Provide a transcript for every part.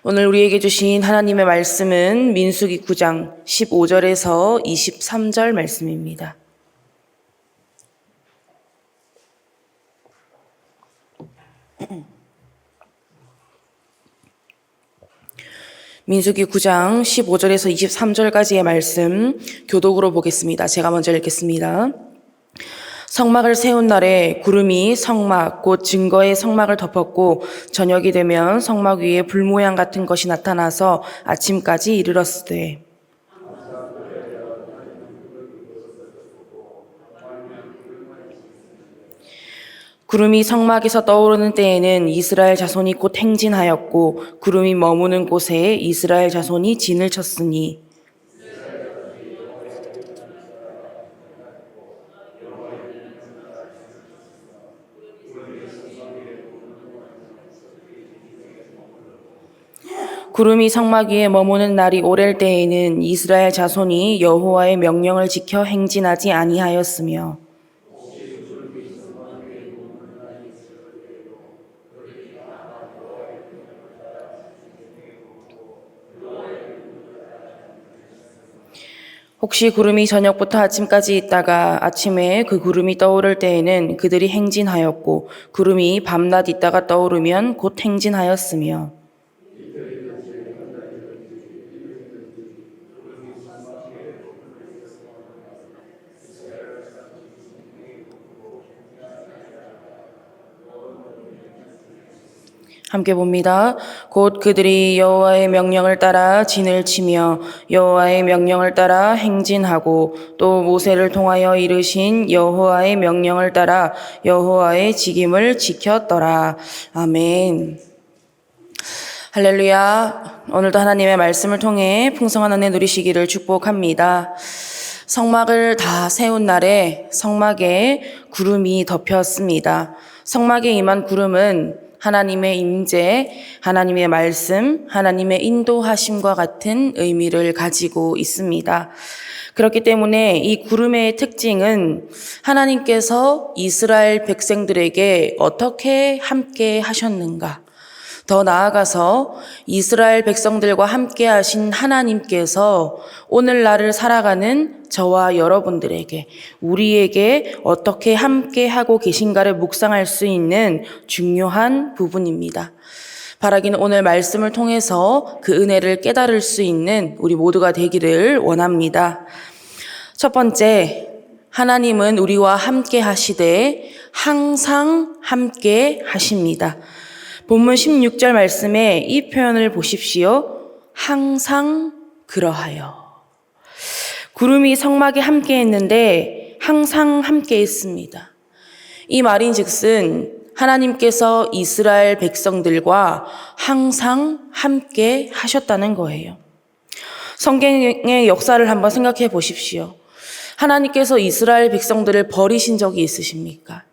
오늘 우리에게 주신 하나님의 말씀은 민수기 9장 15절에서 23절 말씀입니다. 민수기 9장 15절에서 23절까지의 말씀 교독으로 보겠습니다. 제가 먼저 읽겠습니다. 성막을 세운 날에 구름이 성막 곧 증거의 성막을 덮었고 저녁이 되면 성막 위에 불 모양 같은 것이 나타나서 아침까지 이르렀으되 구름이 성막에서 떠오르는 때에는 이스라엘 자손이 곧 행진하였고 구름이 머무는 곳에 이스라엘 자손이 진을 쳤으니 구름이 성막 위에 머무는 날이 오랠 때에는 이스라엘 자손이 여호와의 명령을 지켜 행진하지 아니하였으며 혹시 구름이 저녁부터 아침까지 있다가 아침에 그 구름이 떠오를 때에는 그들이 행진하였고 구름이 밤낮 있다가 떠오르면 곧 행진하였으며 함께 봅니다. 곧 그들이 여호와의 명령을 따라 진을 치며 여호와의 명령을 따라 행진하고 또 모세를 통하여 이르신 여호와의 명령을 따라 여호와의 직임을 지켰더라. 아멘. 할렐루야. 오늘도 하나님의 말씀을 통해 풍성한 은혜 누리시기를 축복합니다. 성막을 다 세운 날에 성막에 구름이 덮였습니다. 성막에 임한 구름은 하나님의 임재, 하나님의 말씀, 하나님의 인도하심과 같은 의미를 가지고 있습니다. 그렇기 때문에 이 구름의 특징은 하나님께서 이스라엘 백성들에게 어떻게 함께 하셨는가, 더 나아가서 이스라엘 백성들과 함께 하신 하나님께서 오늘날을 살아가는 저와 여러분들에게, 우리에게 어떻게 함께 하고 계신가를 묵상할 수 있는 중요한 부분입니다. 바라기는 오늘 말씀을 통해서 그 은혜를 깨달을 수 있는 우리 모두가 되기를 원합니다. 첫 번째, 하나님은 우리와 함께 하시되 항상 함께 하십니다. 본문 16절 말씀에 이 표현을 보십시오. 항상 그러하여. 구름이 성막에 함께 했는데 항상 함께 했습니다. 이 말인즉슨 하나님께서 이스라엘 백성들과 항상 함께 하셨다는 거예요. 성경의 역사를 한번 생각해 보십시오. 하나님께서 이스라엘 백성들을 버리신 적이 있으십니까?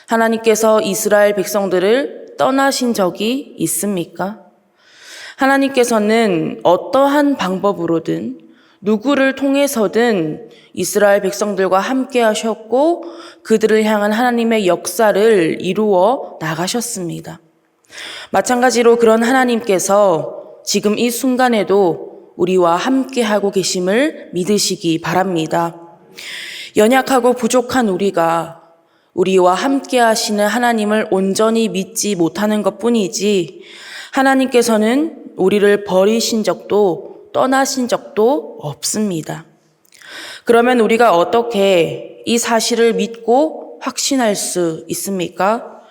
하나님께서 이스라엘 백성들을 떠나신 적이 있습니까? 하나님께서는 어떠한 방법으로든 누구를 통해서든 이스라엘 백성들과 함께 하셨고 그들을 향한 하나님의 역사를 이루어 나가셨습니다. 마찬가지로 그런 하나님께서 지금 이 순간에도 우리와 함께 하고 계심을 믿으시기 바랍니다. 연약하고 부족한 우리와 함께 하시는 하나님을 온전히 믿지 못하는 것뿐이지 하나님께서는 우리를 버리신 적도 떠나신 적도 없습니다. 그러면 우리가 어떻게 이 사실을 믿고 확신할 수 있습니까?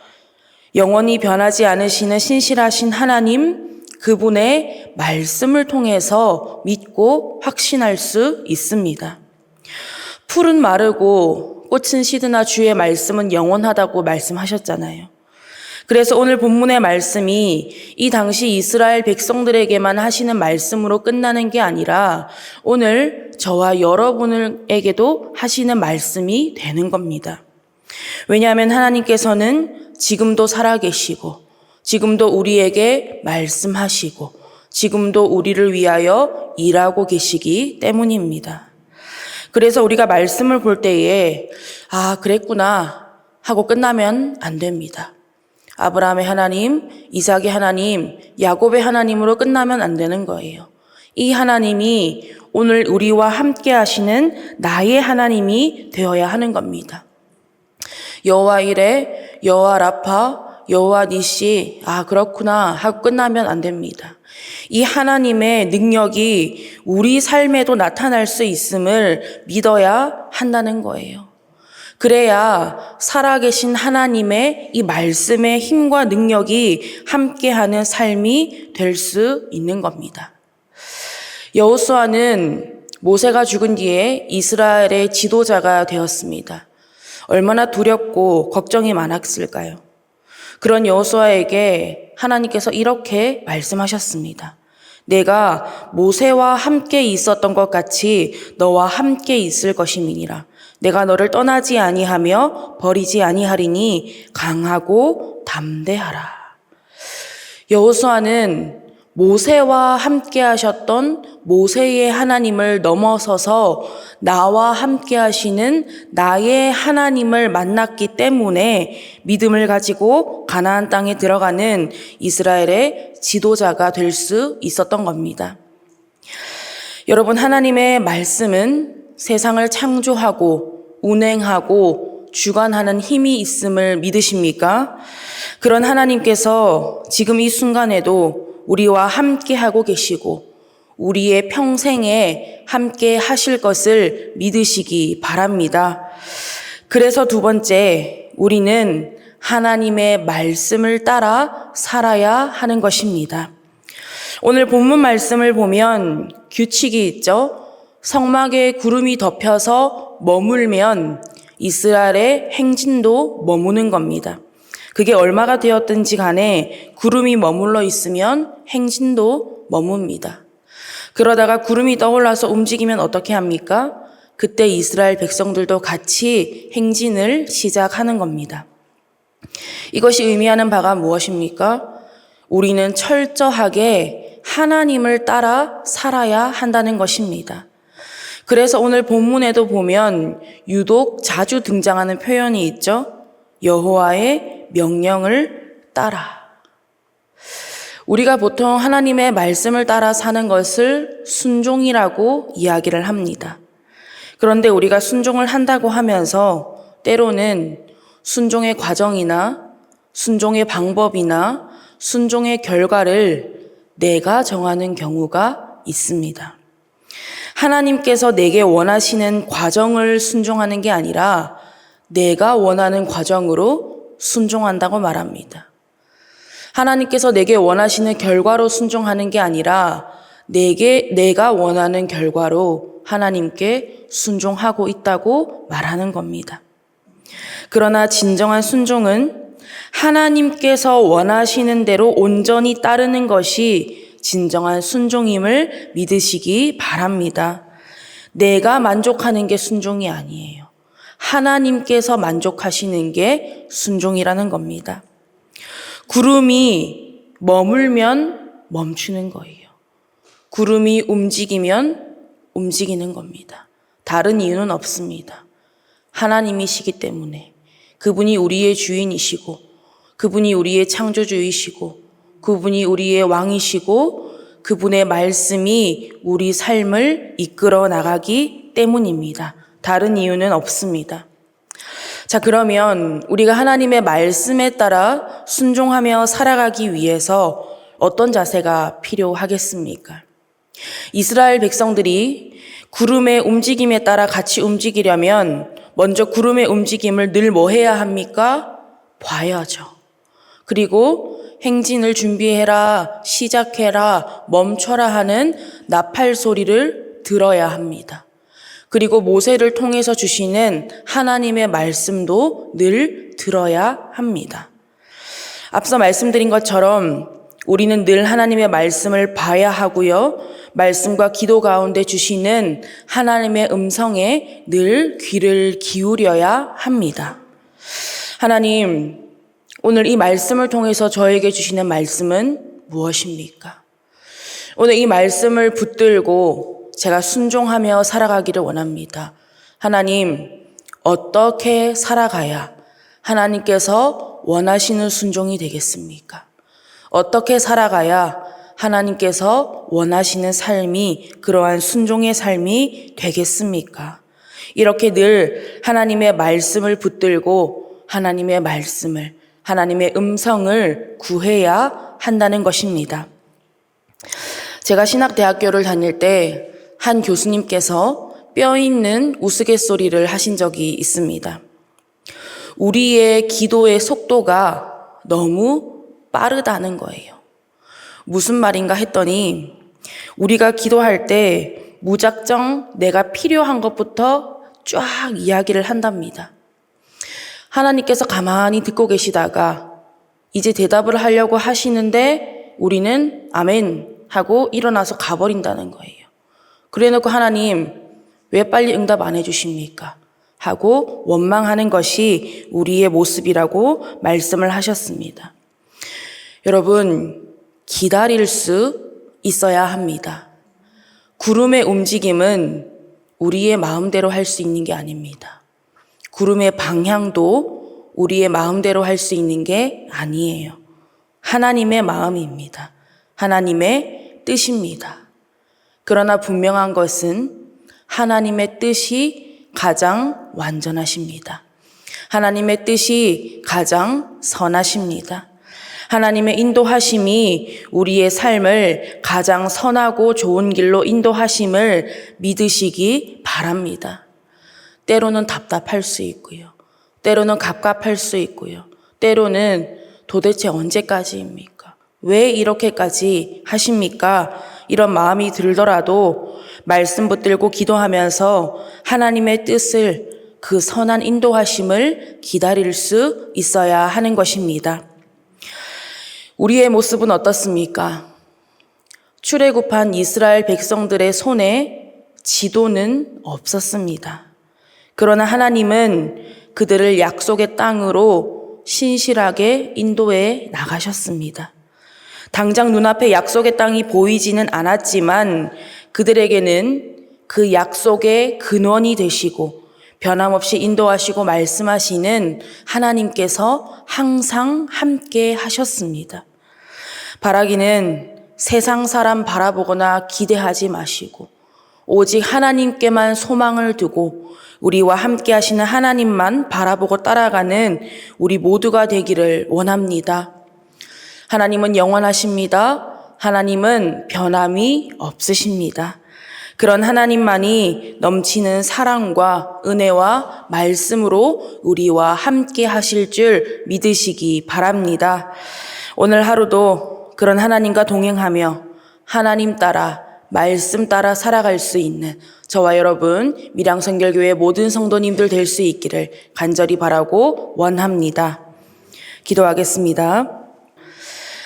영원히 변하지 않으시는 신실하신 하나님, 그분의 말씀을 통해서 믿고 확신할 수 있습니다. 풀은 마르고 꽃은 시드나 주의 말씀은 영원하다고 말씀하셨잖아요. 그래서 오늘 본문의 말씀이 이 당시 이스라엘 백성들에게만 하시는 말씀으로 끝나는 게 아니라 오늘 저와 여러분에게도 하시는 말씀이 되는 겁니다. 왜냐하면 하나님께서는 지금도 살아계시고 지금도 우리에게 말씀하시고 지금도 우리를 위하여 일하고 계시기 때문입니다. 그래서 우리가 말씀을 볼 때에 그랬구나 하고 끝나면 안 됩니다. 아브라함의 하나님, 이삭의 하나님, 야곱의 하나님으로 끝나면 안 되는 거예요. 이 하나님이 오늘 우리와 함께 하시는 나의 하나님이 되어야 하는 겁니다. 여호와 이레, 여호와 라파, 여호와 니시, 그렇구나 하고 끝나면 안 됩니다. 이 하나님의 능력이 우리 삶에도 나타날 수 있음을 믿어야 한다는 거예요. 그래야 살아계신 하나님의 이 말씀의 힘과 능력이 함께하는 삶이 될 수 있는 겁니다. 여호수아는 모세가 죽은 뒤에 이스라엘의 지도자가 되었습니다. 얼마나 두렵고 걱정이 많았을까요? 그런 여호수아에게 하나님께서 이렇게 말씀하셨습니다. 내가 모세와 함께 있었던 것 같이 너와 함께 있을 것임이니라. 내가 너를 떠나지 아니하며 버리지 아니하리니 강하고 담대하라. 여호수아는 모세와 함께 하셨던 모세의 하나님을 넘어서서 나와 함께 하시는 나의 하나님을 만났기 때문에 믿음을 가지고 가나안 땅에 들어가는 이스라엘의 지도자가 될 수 있었던 겁니다. 여러분, 하나님의 말씀은 세상을 창조하고 운행하고 주관하는 힘이 있음을 믿으십니까? 그런 하나님께서 지금 이 순간에도 우리와 함께 하고 계시고 우리의 평생에 함께 하실 것을 믿으시기 바랍니다. 그래서 두 번째, 우리는 하나님의 말씀을 따라 살아야 하는 것입니다. 오늘 본문 말씀을 보면 규칙이 있죠. 성막에 구름이 덮여서 머물면 이스라엘의 행진도 머무는 겁니다. 그게 얼마가 되었든지 간에 구름이 머물러 있으면 행진도 머뭅니다. 그러다가 구름이 떠올라서 움직이면 어떻게 합니까? 그때 이스라엘 백성들도 같이 행진을 시작하는 겁니다. 이것이 의미하는 바가 무엇입니까? 우리는 철저하게 하나님을 따라 살아야 한다는 것입니다. 그래서 오늘 본문에도 보면 유독 자주 등장하는 표현이 있죠. 여호와의 명령을 따라. 우리가 보통 하나님의 말씀을 따라 사는 것을 순종이라고 이야기를 합니다. 그런데 우리가 순종을 한다고 하면서 때로는 순종의 과정이나 순종의 방법이나 순종의 결과를 내가 정하는 경우가 있습니다. 하나님께서 내게 원하시는 과정을 순종하는 게 아니라 내가 원하는 과정으로 순종한다고 말합니다. 하나님께서 내게 원하시는 결과로 순종하는 게 아니라 내가 원하는 결과로 하나님께 순종하고 있다고 말하는 겁니다. 그러나 진정한 순종은 하나님께서 원하시는 대로 온전히 따르는 것이 진정한 순종임을 믿으시기 바랍니다. 내가 만족하는 게 순종이 아니에요. 하나님께서 만족하시는 게 순종이라는 겁니다. 구름이 머물면 멈추는 거예요. 구름이 움직이면 움직이는 겁니다. 다른 이유는 없습니다. 하나님이시기 때문에 그분이 우리의 주인이시고 그분이 우리의 창조주이시고 그분이 우리의 왕이시고 그분의 말씀이 우리 삶을 이끌어 나가기 때문입니다. 다른 이유는 없습니다. 자, 그러면 우리가 하나님의 말씀에 따라 순종하며 살아가기 위해서 어떤 자세가 필요하겠습니까? 이스라엘 백성들이 구름의 움직임에 따라 같이 움직이려면 먼저 구름의 움직임을 늘 뭐 해야 합니까? 봐야죠. 그리고 행진을 준비해라, 시작해라, 멈춰라 하는 나팔 소리를 들어야 합니다. 그리고 모세를 통해서 주시는 하나님의 말씀도 늘 들어야 합니다. 앞서 말씀드린 것처럼 우리는 늘 하나님의 말씀을 봐야 하고요. 말씀과 기도 가운데 주시는 하나님의 음성에 늘 귀를 기울여야 합니다. 하나님, 오늘 이 말씀을 통해서 저에게 주시는 말씀은 무엇입니까? 오늘 이 말씀을 붙들고 제가 순종하며 살아가기를 원합니다. 하나님, 어떻게 살아가야 하나님께서 원하시는 순종이 되겠습니까? 어떻게 살아가야 하나님께서 원하시는 삶이 그러한 순종의 삶이 되겠습니까? 이렇게 늘 하나님의 말씀을 붙들고 하나님의 말씀을, 하나님의 음성을 구해야 한다는 것입니다. 제가 신학대학교를 다닐 때 한 교수님께서 뼈 있는 우스갯소리를 하신 적이 있습니다. 우리의 기도의 속도가 너무 빠르다는 거예요. 무슨 말인가 했더니 우리가 기도할 때 무작정 내가 필요한 것부터 쫙 이야기를 한답니다. 하나님께서 가만히 듣고 계시다가 이제 대답을 하려고 하시는데 우리는 아멘 하고 일어나서 가버린다는 거예요. 그래놓고 하나님 왜 빨리 응답 안 해주십니까? 하고 원망하는 것이 우리의 모습이라고 말씀을 하셨습니다. 여러분, 기다릴 수 있어야 합니다. 구름의 움직임은 우리의 마음대로 할 수 있는 게 아닙니다. 구름의 방향도 우리의 마음대로 할 수 있는 게 아니에요. 하나님의 마음입니다. 하나님의 뜻입니다. 그러나 분명한 것은 하나님의 뜻이 가장 완전하십니다. 하나님의 뜻이 가장 선하십니다. 하나님의 인도하심이 우리의 삶을 가장 선하고 좋은 길로 인도하심을 믿으시기 바랍니다. 때로는 답답할 수 있고요. 때로는 갑갑할 수 있고요. 때로는 도대체 언제까지입니까? 왜 이렇게까지 하십니까? 이런 마음이 들더라도 말씀 붙들고 기도하면서 하나님의 뜻을, 그 선한 인도하심을 기다릴 수 있어야 하는 것입니다. 우리의 모습은 어떻습니까? 출애굽한 이스라엘 백성들의 손에 지도는 없었습니다. 그러나 하나님은 그들을 약속의 땅으로 신실하게 인도해 나가셨습니다. 당장 눈앞에 약속의 땅이 보이지는 않았지만 그들에게는 그 약속의 근원이 되시고 변함없이 인도하시고 말씀하시는 하나님께서 항상 함께 하셨습니다. 바라기는 세상 사람 바라보거나 기대하지 마시고 오직 하나님께만 소망을 두고 우리와 함께 하시는 하나님만 바라보고 따라가는 우리 모두가 되기를 원합니다. 하나님은 영원하십니다. 하나님은 변함이 없으십니다. 그런 하나님만이 넘치는 사랑과 은혜와 말씀으로 우리와 함께 하실 줄 믿으시기 바랍니다. 오늘 하루도 그런 하나님과 동행하며 하나님 따라 말씀 따라 살아갈 수 있는 저와 여러분 밀양선결교회 모든 성도님들 될 수 있기를 간절히 바라고 원합니다. 기도하겠습니다.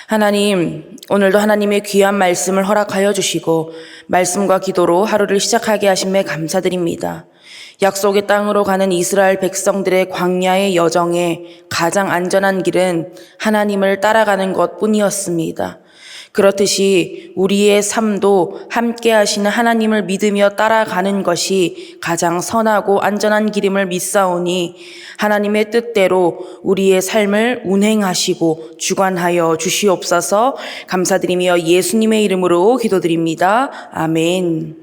하나님, 오늘도 하나님의 귀한 말씀을 허락하여 주시고 말씀과 기도로 하루를 시작하게 하심에 감사드립니다. 약속의 땅으로 가는 이스라엘 백성들의 광야의 여정에 가장 안전한 길은 하나님을 따라가는 것뿐이었습니다. 그렇듯이 우리의 삶도 함께 하시는 하나님을 믿으며 따라가는 것이 가장 선하고 안전한 길임을 믿사오니 하나님의 뜻대로 우리의 삶을 운행하시고 주관하여 주시옵소서. 감사드리며 예수님의 이름으로 기도드립니다. 아멘.